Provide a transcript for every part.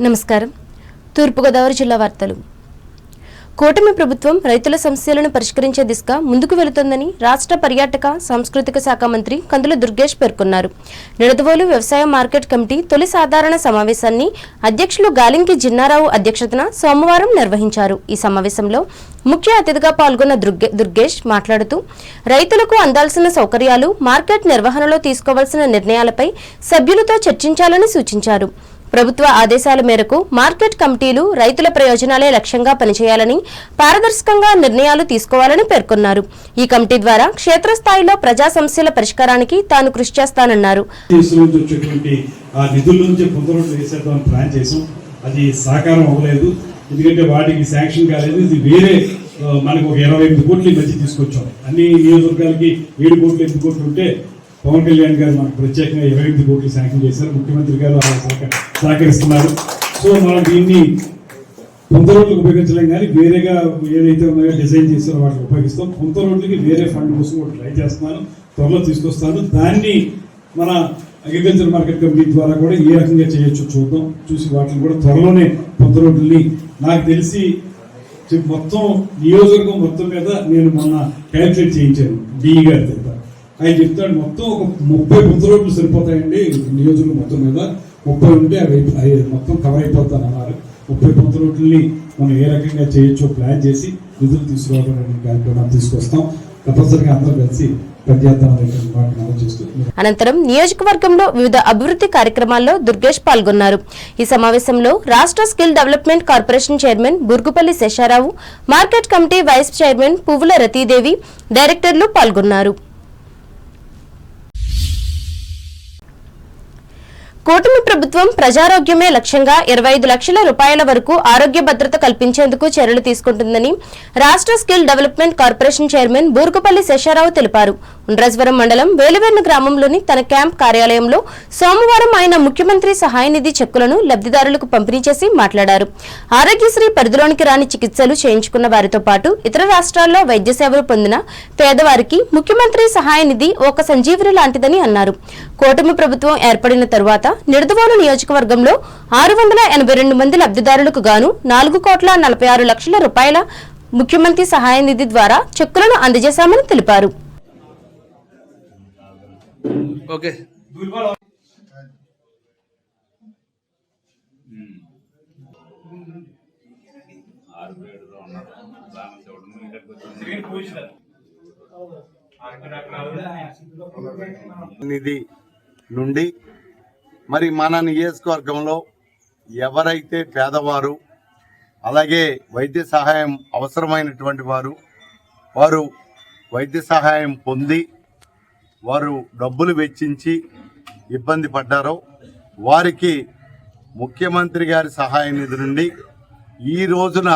నమస్కారం. తూర్పుగోదావరి జిల్లా వార్తలు. కూటమి ప్రభుత్వం రైతుల సమస్యలను పరిష్కరించే దిశగా ముందుకు వెళుతోందని రాష్ట్ర పర్యాటక సాంస్కృతిక శాఖ మంత్రి కందుల దుర్గేష్ పేర్కొన్నారు. నిడదవోలు వ్యవసాయ మార్కెట్ కమిటీ తొలి సాధారణ సమావేశాన్ని అధ్యక్షులు గాలింకి జిన్నారావు అధ్యక్షతన సోమవారం నిర్వహించారు. ఈ సమావేశంలో ముఖ్య అతిథిగా పాల్గొన్న దుర్గేష్ మాట్లాడుతూ రైతులకు అందాల్సిన సౌకర్యాలు, మార్కెట్ నిర్వహణలో తీసుకోవాల్సిన నిర్ణయాలపై సభ్యులతో చర్చించాలని సూచించారు. ప్రభుత్వ ఆదేశాల మేరకు మార్కెట్ కమిటీలు రైతుల ప్రయోజనాలే లక్ష్యంగా పనిచేయాలని, పారదర్శకంగా నిర్ణయాలు తీసుకోవాలని పేర్కొన్నారు. ఈ కమిటీ ద్వారా క్షేత్రస్థాయిలో ప్రజా సమస్యల పరిష్కారానికి తాను కృషి చేస్తానన్నారు. అది సాకారం అవ్వలేదు, ఎందుకంటే వాటికి శాంక్షన్ కాలేదు. ఇది వేరే మనకు ఒక 28 కోట్లు మధ్య తీసుకొచ్చాం. అన్ని నియోజకవర్గాలకి 7 కోట్లు 8 కోట్లు ఉంటే పవన్ కళ్యాణ్ గారు మనకు ప్రత్యేకంగా 28 కోట్లు శాంక్షన్ చేశారు. ముఖ్యమంత్రి గారు సహకరిస్తున్నారు. సో మనం దీన్ని కొంత రోడ్లకు ఉపయోగించలేం, కానీ వేరేగా ఏదైతే ఉన్నాయో డిజైన్ చేశారో వాటిని ఉపయోగిస్తాం. కొంత రోడ్లకి వేరే ఫండ్ కోసం కూడా ట్రై చేస్తున్నాను, త్వరలో తీసుకొస్తాను. దాన్ని మన అగ్రికల్చర్ మార్కెట్ కమిటీ ద్వారా కూడా ఏ రకంగా చేయొచ్చో చూద్దాం. చూసి వాటిని కూడా త్వరలోనే కొంత రోడ్లని నాకు తెలిసి మొత్తం నియోజకవర్గం మొత్తం మీద నేను మొన్న క్యాల్కులేట్ చేయించాను డిఈ గారి దగ్గర. ఆయన చెప్తాడు మొత్తం ఒక 30 కొంత రోడ్లు సరిపోతాయండి నియోజకవర్గం మొత్తం మీద. 30 ఉంటే అవి మొత్తం కవర్ అయిపోతాను అన్నారు. 30 కొంత రోడ్లని మనం ఏ రకంగా చేయొచ్చో ప్లాన్ చేసి నిధులు తీసుకురావడానికి కార్యక్రమం తీసుకొస్తాం. తప్పనిసరిగా అందరూ కలిసి అనంతరం నియోజకవర్గంలో వివిధ అభివృద్ధి కార్యక్రమాల్లో దుర్గేష్ పాల్గొన్నారు. ఈ సమావేశంలో రాష్ట్ర skill development corporation chairman Burgupalli Sesharao, market committee vice chairman Puvvula Ratidevi, డైరెక్టర్లు పాల్గొన్నారు. కూటమి ప్రభుత్వం ప్రజారోగ్యమే లక్ష్యంగా 25 లక్షల రూపాయల వరకు ఆరోగ్య భద్రత కల్పించేందుకు చర్యలు తీసుకుంటుందని రాష్ట్ర skill development corporation chairman Burgupalli Sesha Rao తెలిపారు. ఉండ్రాజవరం మండలం వేలువెర్ను గ్రామంలోని తన క్యాంప్ కార్యాలయంలో సోమవారం ఆయన ముఖ్యమంత్రి సహాయ నిధి చెక్కులను లబ్ధిదారులకు పంపిణీ చేసి మాట్లాడారు. ఆరోగ్యశ్రీ పరిధిలోనికి రాని చికిత్సలు చేయించుకున్న వారితో పాటు ఇతర రాష్ట్రాల్లో వైద్య సేవలు పొందిన పేదవారికి ముఖ్యమంత్రి సహాయ నిధి ఒక సంజీవని లాంటిదని అన్నారు. కూటమి ప్రభుత్వం ఏర్పడిన తరువాత నిడదవోలు నియోజకవర్గంలో 682 మంది లబ్ధిదారులకు గాను 4,46 లక్షల రూపాయల ముఖ్యమంత్రి సహాయ నిధి ద్వారా చెక్కులను అందజేశామని తెలిపారు. నిధి నుండి మరి మన నియోజకవర్గంలో ఎవరైతే పేదవారు, అలాగే వైద్య సహాయం అవసరమైనటువంటి వారు వైద్య సహాయం పొంది వారు డబ్బులు వెచ్చించి ఇబ్బంది పడ్డారో వారికి ముఖ్యమంత్రి గారి సహాయ నిధి నుండి ఈ రోజున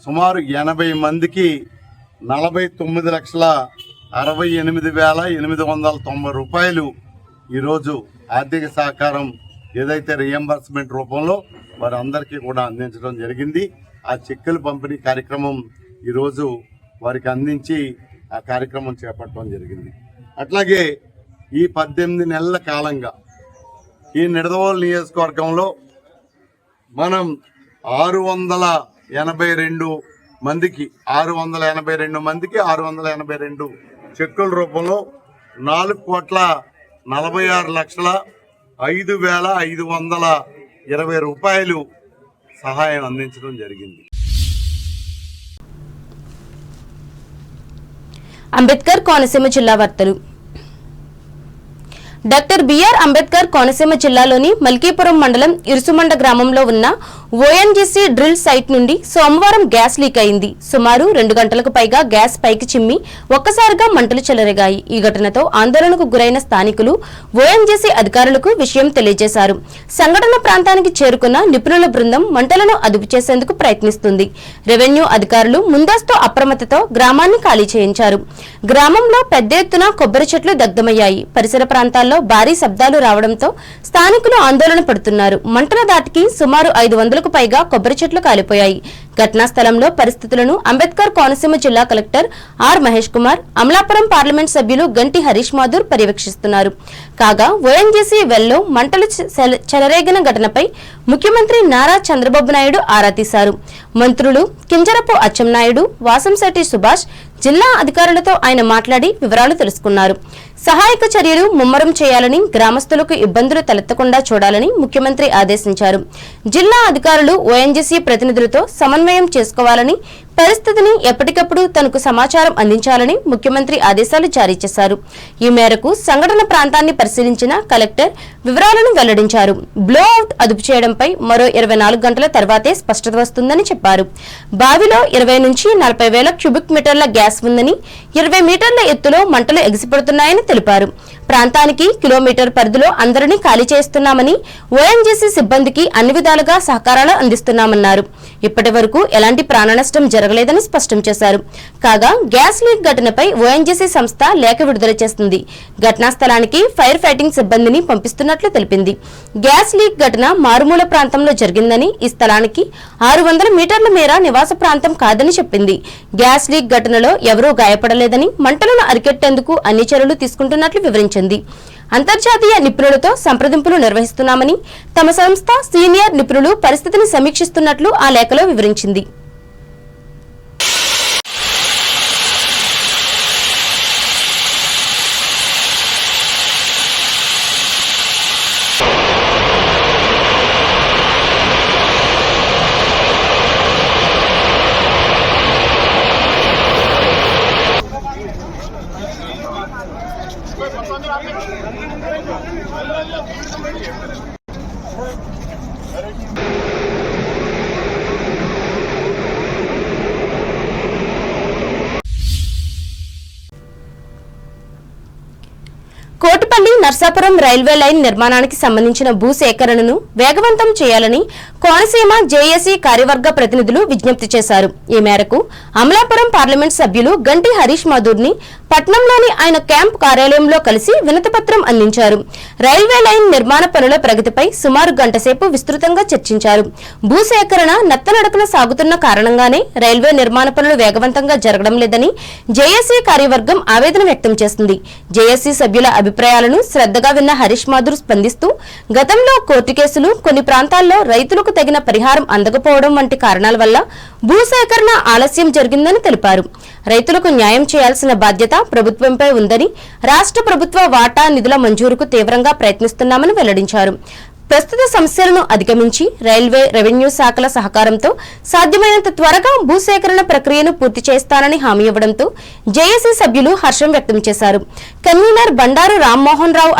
సుమారు 80 మందికి 49,68,890 రూపాయలు ఈరోజు ఆర్థిక సహకారం ఏదైతే రియంబర్స్మెంట్ రూపంలో వారందరికీ కూడా అందించడం జరిగింది. ఆ చెక్కుల పంపిణీ కార్యక్రమం ఈరోజు వారికి అందించి ఆ కార్యక్రమం చేపట్టడం జరిగింది. అట్లాగే ఈ 18 నెలల కాలంగా ఈ నిడదవోలు నియోజకవర్గంలో మనం 682 మందికి 682 చెక్కుల రూపంలో 4,46,05,520 రూపాయలు సహాయం అందించడం జరిగింది. అంబేద్కర్ కోనసీమ జిల్లా వార్తలు. డాక్టర్ బిఆర్ అంబేద్కర్ కోనసీమ జిల్లాలోని మల్కీపురం మండలం ఇరుసుమండ గ్రామంలో ఉన్న ఓఎన్జీసీ డ్రిల్ సైట్ నుండి సోమవారం గ్యాస్ లీక్ అయింది. సుమారు 2 గంటలకు పైగా గ్యాస్ పైకి చిమ్మి ఒక్కసారిగా మంటలు చెలరేగాయి. ఈ ఘటనతో ఆందోళనకు గురైన స్థానికులు ఓఎన్జీసీ అధికారులకు విషయం తెలియజేశారు. సంఘటన ప్రాంతానికి చేరుకున్న నిపుణుల బృందం మంటలను అదుపు చేసేందుకు ప్రయత్నిస్తుంది. రెవెన్యూ అధికారులు ముందస్తు అప్రమత్తతో గ్రామాన్ని ఖాళీ చేయించారు. గ్రామంలో పెద్ద ఎత్తున కొబ్బరి చెట్లు దగ్ధమయ్యాయి. పరిసర ప్రాంతాల్లో భారీ శబ్దాలు రావడంతో స్థానికులు ఆందోళన పడుతున్నారు. మంటల దాటికి సుమారు 500 వందలకు పైగా కొబ్బరి చెట్లు కాలిపోయాయి. ఘటనా స్థలంలో పరిస్థితులను అంబేద్కర్ కోనసీమ జిల్లా collector R Mahesh Kumar, Amalapuram parliament సభ్యులు గంటి హరీష్ మాథూర్ పర్యవేక్షిస్తున్నారు. కాగా ఓఎన్జీసీ వెల్లో మంటలు చెలరేగిన ఘటనపై ముఖ్యమంత్రి నారా చంద్రబాబు నాయుడు ఆరా తీశారు. మంత్రులు కింజరపు అచ్చెన్నాయుడు, వాసంశెట్టి సుభాష్, జిల్లా అధికారులతో ఆయన మాట్లాడి వివరాలు తెలుసుకున్నారు. సహాయక చర్యలు ముమ్మరం చేయాలని, గ్రామస్తులకు ఇబ్బందులు తలెత్తకుండా చూడాలని ముఖ్యమంత్రి ఆదేశించారు. జిల్లా అధికారులు ఓఎన్జీసీ ప్రతినిధులతో సమన్వయం చేసుకోవాలని, పరిస్థితిని ఎప్పటికప్పుడు తనకు సమాచారం అందించాలని ముఖ్యమంత్రి ఆదేశాలు జారీ చేశారు. ఈ మేరకు సంఘటన ప్రాంతాన్ని పరిశీలించిన కలెక్టర్ వివరాలను వెల్లడించారు. బ్లో అవుట్ అదుపు చేయడంపై మరో 24 గంటల తర్వాతే స్పష్టత వస్తుందని చెప్పారు. బావిలో 20 నుంచి 40 వేల క్యూబిక్ మీటర్ల గ్యాస్ ఉందని, 20 మీటర్ల ఎత్తులో మంటలు ఎగిసిపడుతున్నాయని తెలిపారు. ప్రాంతానికి కిలోమీటర్ పరిధిలో అందరినీ ఖాళీ చేస్తున్నామని, ఓఎన్జీసీ సిబ్బందికి అన్ని విధాలుగా సహకారాలు అందిస్తున్నామన్నారు. ఇప్పటి వరకు ఎలాంటి ప్రాణ నష్టం జరగలేదని స్పష్టం చేశారు. కాగా గ్యాస్ లీక్ ఘటనపై ఓఎన్జీసీ సంస్థ లేఖ విడుదల చేస్తుంది. ఘటనా స్థలానికి ఫైర్ ఫైటింగ్ సిబ్బందిని పంపిస్తున్నట్లు తెలిపింది. గ్యాస్ లీక్ ఘటన మారుమూల ప్రాంతంలో జరిగిందని, ఈ స్థలానికి 600 మీటర్ల మేర నివాస ప్రాంతం కాదని చెప్పింది. గ్యాస్ లీక్ ఘటనలో ఎవరూ గాయపడలేదని, మంటలను అరికెట్టేందుకు అన్ని చర్యలు తీసుకుంటున్నట్లు వివరించింది. అంతర్జాతీయ నిపుణులతో సంప్రదింపులు నిర్వహిస్తున్నామని, తమ సంస్థ సీనియర్ నిపుణులు పరిస్థితిని సమీక్షిస్తున్నట్లు ఆ లేఖలో వివరించింది. కోటిపల్లి నర్సాపురం రైల్వే లైన్ నిర్మాణానికి సంబంధించిన భూ సేకరణను వేగవంతం చేయాలని కోనసీమ జేఏసీ కార్యవర్గ ప్రతినిధులు విజ్ఞప్తి చేశారు. ఈ మేరకు అమలాపురం పార్లమెంట్ సభ్యులు గంటి హరీష్ మాథూర్ ని పట్నంలోని ఆయన క్యాంప్ కార్యాలయంలో కలిసి వినతిపత్రం అందించారు. రైల్వే లైన్ నిర్మాణ పనుల ప్రగతిపై సుమారు గంట సేపు విస్తృతంగా చర్చించారు. భూసేకరణ నత్తనడకన సాగుతున్న కారణంగానే రైల్వే నిర్మాణ పనులు వేగవంతంగా జరగడం లేదని జేఏసీ కార్యవర్గం ఆవేదన వ్యక్తం చేసింది. జేఏసీ సభ్యుల అభిప్రాయాలను శ్రద్ధగా విన్న హరీష్ మాథూర్ స్పందిస్తూ, గతంలో కోర్టు కేసులు, కొన్ని ప్రాంతాల్లో రైతులకు తగిన పరిహారం అందకపోవడం వంటి కారణాల వల్ల భూసేకరణ ఆలస్యం జరిగిందని తెలిపారు. రైతులకు న్యాయం చేయాల్సిన బాధ్యత ప్రభుత్వంపై ఉందని, రాష్ట్ర ప్రభుత్వ వాటా నిధుల మంజూరుకు తీవ్రంగా ప్రయత్నిస్తున్నామని వెల్లడించారు. ప్రస్తుత సమస్యలను అధిగమించి రైల్వే, రెవెన్యూ శాఖల సహకారంతో సాధ్యమైనంత త్వరగా భూసేకరణ ప్రక్రియను పూర్తి చేస్తానని హామీ ఇవ్వడంతో జేఏసీ సభ్యులు హర్షం వ్యక్తం చేశారు. కన్వీనర్ బండారు రామ్మోహన్ రావు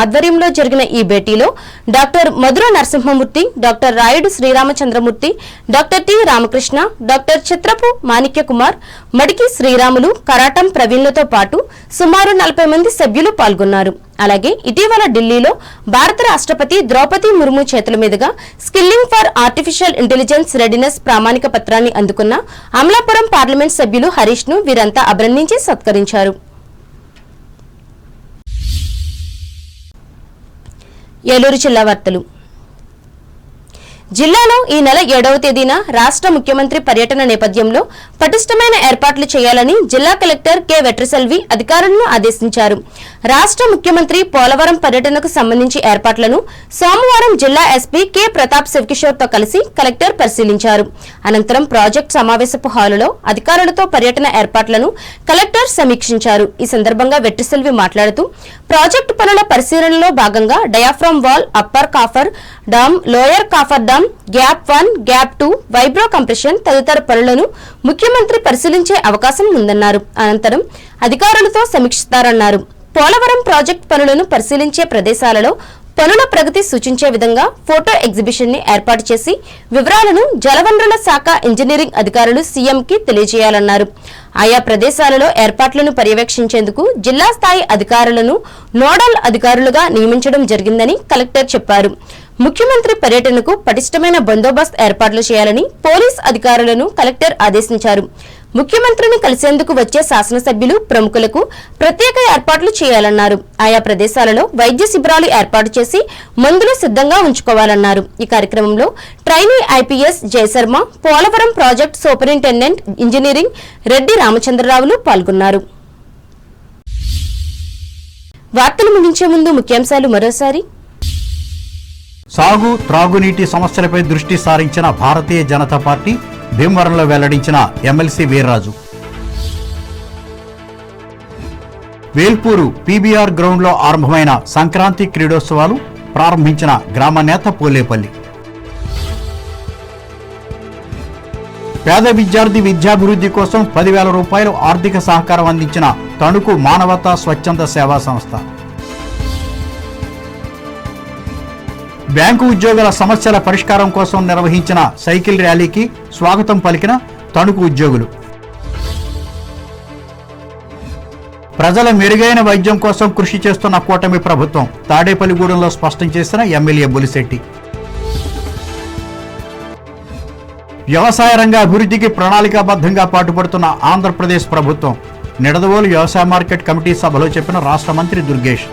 ఆధ్వర్యంలో జరిగిన ఈ భేటీలో doctor Madhura Narasimhamurthy, doctor Rayudu Sriramachandramurthy, doctor T Ramakrishna, doctor Chitrapu Manikya Kumar, Madiki Sriramulu, Karatam ప్రవీణ్లతో పాటు సుమారు 40 మంది సభ్యులు పాల్గొన్నారు. అలాగే ఇటీవల ఢిల్లీలో భారత రాష్ట్రపతి ద్రౌపది ముర్ము చేతుల మీదుగా skilling for artificial intelligence readiness ప్రామాణిక పత్రాన్ని అందుకున్న అమలాపురం పార్లమెంట్ సభ్యులు హరీష్ ను వీరంతా అభినందించి సత్కరించారు. ఏలూరు జిల్లా వార్తలు. జిల్లాలో ఈ నెల 7వ తేదీన రాష్ట్ర ముఖ్యమంత్రి పర్యటన నేపథ్యంలో పటిష్టమైన ఏర్పాట్లు చేయాలని జిల్లా కలెక్టర్ కె వెట్రిసెల్వి అధికారులను ఆదేశించారు. రాష్ట్ర ముఖ్యమంత్రి పోలవరం పర్యటనకు సంబంధించి ఏర్పాట్లను సోమవారం జిల్లా ఎస్పీ కె ప్రతాప్ శివకిషోర్ తో కలిసి కలెక్టర్ పరిశీలించారు. అనంతరం ప్రాజెక్టు సమావేశపు హాలులో అధికారులతో పర్యటన ఏర్పాట్లను కలెక్టర్ సమీక్షించారు. ఈ సందర్భంగా వెట్రిసెల్వి మాట్లాడుతూ, ప్రాజెక్టు పనుల పరిశీలనలో భాగంగా diaphragm wall, upper coffer dam, lower coffer dam, gap 1, gap 2, vibro compression తదితర పనులను ముఖ్యమంత్రి పరిశీలించే అవకాశం ఉందన్నారు. అనంతరం అధికారులతో సమీక్షిస్తారన్నారు. పోలవరం ప్రాజెక్టు పనులను పరిశీలించే ప్రదేశాలలో పనుల ప్రగతి సూచించే విధంగా ఫోటో ఎగ్జిబిషన్ ని ఏర్పాటు చేసి వివరాలను జలవనరుల శాఖ ఇంజనీరింగ్ అధికారులు సీఎంకి తెలియజేయాలన్నారు. ఆయా ప్రదేశాలలో ఏర్పాట్లను పర్యవేక్షించేందుకు జిల్లా స్థాయి అధికారులను నోడల్ అధికారులుగా నియమించడం జరిగిందని కలెక్టర్ చెప్పారు. ముఖ్యమంత్రి పర్యటనకు పటిష్టమైన బందోబస్తు ఏర్పాట్లు చేయాలని పోలీస్ అధికారులను కలెక్టర్ ఆదేశించారు. ముఖ్యమంత్రిని కలిసేందుకు వచ్చే శాసనసభ్యులు ప్రముఖులకు ప్రత్యేక ఏర్పాట్లు చేయాలన్నారు. ఆయా ప్రదేశాలలో వైద్య శిబిరాలు ఏర్పాటు చేసి మందులు సిద్ధంగా ఉంచుకోవాలన్నారు. ఈ కార్యక్రమంలో trainee IPS Jayasharma, Polavaram project superintendent engineering Reddy రామచంద్రరావులు పాల్గొన్నారు. వార్తలు ముగించే ముందు ముఖ్యాంశాలు మరోసారి. సాగు, త్రాగునీటి సమస్యలపై దృష్టి సారించిన భారతీయ జనతా పార్టీ భీమవరంలో వెల్లడించిన ఎమ్మెల్సీ వీర్రాజు. వేల్పూరు పీబీఆర్ గ్రౌండ్లో ఆరంభమైన సంక్రాంతి క్రీడోత్సవాలు ప్రారంభించిన గ్రామ నేత పోలేపల్లి. పేద విద్యార్థి విద్యాభివృద్ధి కోసం 10,000 రూపాయలు ఆర్థిక సహకారం అందించిన తణుకు మానవతా స్వచ్ఛంద సేవా సంస్థ. బ్యాంకు ఉద్యోగుల సమస్యల పరిష్కారం కోసం నిర్వహించిన సైకిల్ ర్యాలీకి స్వాగతం పలికిన తణుకు ఉద్యోగులు. ప్రజల మెరుగైన వైద్యం కోసం కృషి చేస్తున్న కూటమి ప్రభుత్వం తాడేపల్లిగూడెంలో స్పష్టం చేసిన ఎమ్మెల్యే బొలిశెట్టి. వ్యవసాయ రంగ అభివృద్ధికి ప్రణాళికాబద్ధంగా పాటుపడుతున్న ఆంధ్రప్రదేశ్ ప్రభుత్వం నిడదవోలు వ్యవసాయ మార్కెట్ కమిటీ సభలో చెప్పిన రాష్ట్ర మంత్రి దుర్గేష్.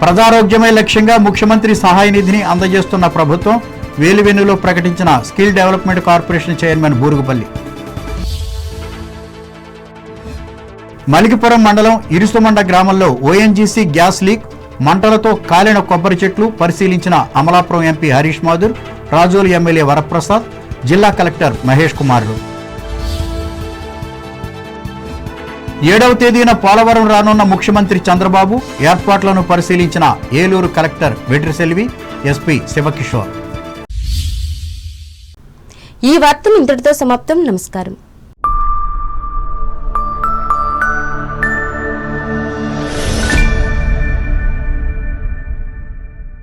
ప్రజారోగ్యమే లక్ష్యంగా ముఖ్యమంత్రి సహాయ నిధిని అందజేస్తున్న ప్రభుత్వం వేలివెన్నులో ప్రకటించిన skill development corporation chairman Burugupalli. Malikipuram మండలం ఇరుసుమండ గ్రామంలో ఓఎన్జీసీ గ్యాస్ లీక్, మంటలతో కాలిన కొబ్బరి చెట్లు పరిశీలించిన అమలాపురం ఎంపీ హరీష్ మాధుర్, రాజోలు ఎమ్మెల్యే వరప్రసాద్, జిల్లా కలెక్టర్ మహేష్ కుమార్లు. 7వ తేదీన పోలవరం రానున్న ముఖ్యమంత్రి చంద్రబాబు ఏర్పాట్లను పరిశీలించిన ఏలూరు కలెక్టర్ వెట్రిసెల్వి, ఎస్పీ శివకిషోర్. ఈ వార్తలు ఇంతటితో సమాప్తం. నమస్కారం.